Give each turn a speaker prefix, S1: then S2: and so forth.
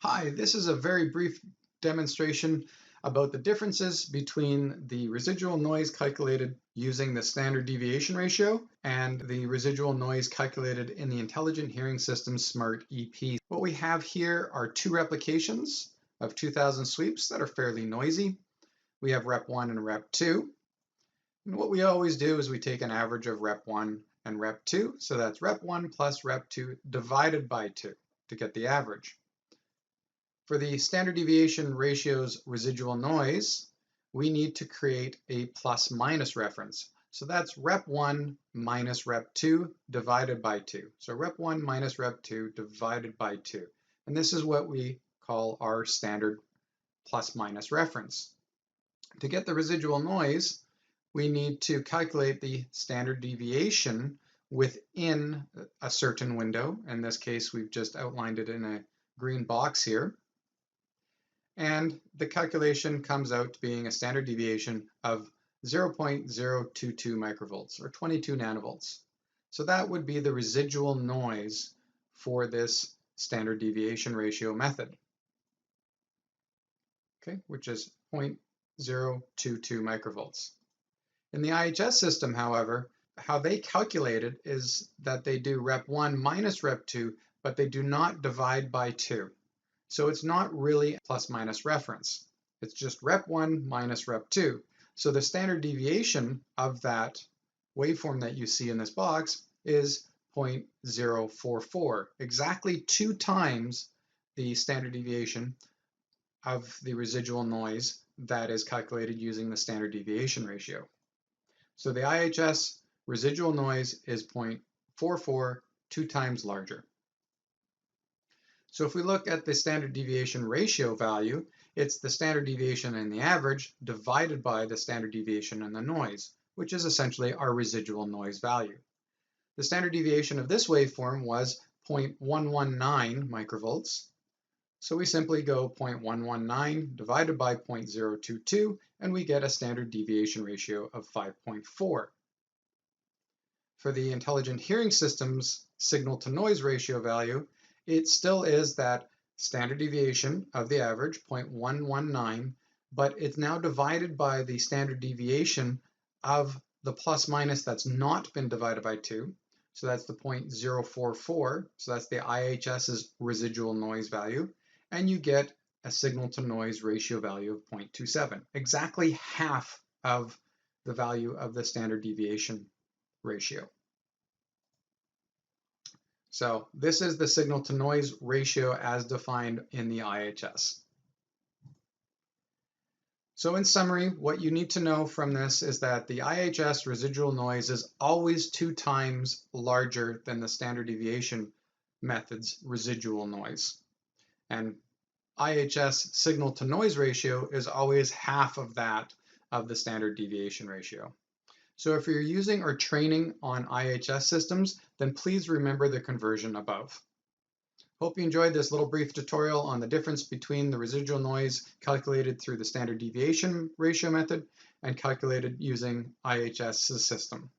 S1: Hi, this is a very brief demonstration about the differences between the residual noise calculated using the standard deviation ratio and the residual noise calculated in the Intelligent Hearing System Smart EP. What we have here are two replications of 2000 sweeps that are fairly noisy. We have rep 1 and rep 2. And what we always do is we take an average of rep 1 and rep 2. So that's rep 1 plus rep 2 divided by 2 to get the average. For the standard deviation ratio's residual noise, we need to create a plus-minus reference. So that's rep 1 minus rep 2 divided by 2. So rep 1 minus rep 2 divided by 2. And this is what we call our standard plus-minus reference. To get the residual noise, we need to calculate the standard deviation within a certain window. In this case, we've just outlined it in a green box here. And the calculation comes out to being a standard deviation of 0.022 microvolts or 22 nanovolts. So that would be the residual noise for this standard deviation ratio method, okay, which is 0.022 microvolts. In the IHS system, however, how they calculate it is that they do rep 1 minus rep 2, but they do not divide by 2. So it's not really a plus-minus reference. It's just rep 1 minus rep 2. So the standard deviation of that waveform that you see in this box is 0.044, exactly 2 times the standard deviation of the residual noise that is calculated using the standard deviation ratio. So the IHS residual noise is 0.44, 2 times larger. So if we look at the standard deviation ratio value, it's the standard deviation and the average divided by the standard deviation and the noise, which is essentially our residual noise value. The standard deviation of this waveform was 0.119 microvolts. So we simply go 0.119 divided by 0.022, and we get a standard deviation ratio of 5.4. For the Intelligent Hearing System's signal-to-noise ratio value, it still is that standard deviation of the average, 0.119, but it's now divided by the standard deviation of the plus-minus that's not been divided by 2. So that's the 0.044. So that's the IHS's residual noise value. And you get a signal-to-noise ratio value of 0.27, exactly half of the value of the standard deviation ratio. So this is the signal-to-noise ratio as defined in the IHS. So in summary, what you need to know from this is that the IHS residual noise is always 2 times larger than the standard deviation method's residual noise. And IHS signal-to-noise ratio is always half of that of the standard deviation ratio. So if you're using or training on IHS systems, then please remember the conversion above. Hope you enjoyed this little brief tutorial on the difference between the residual noise calculated through the standard deviation ratio method and calculated using IHS's system.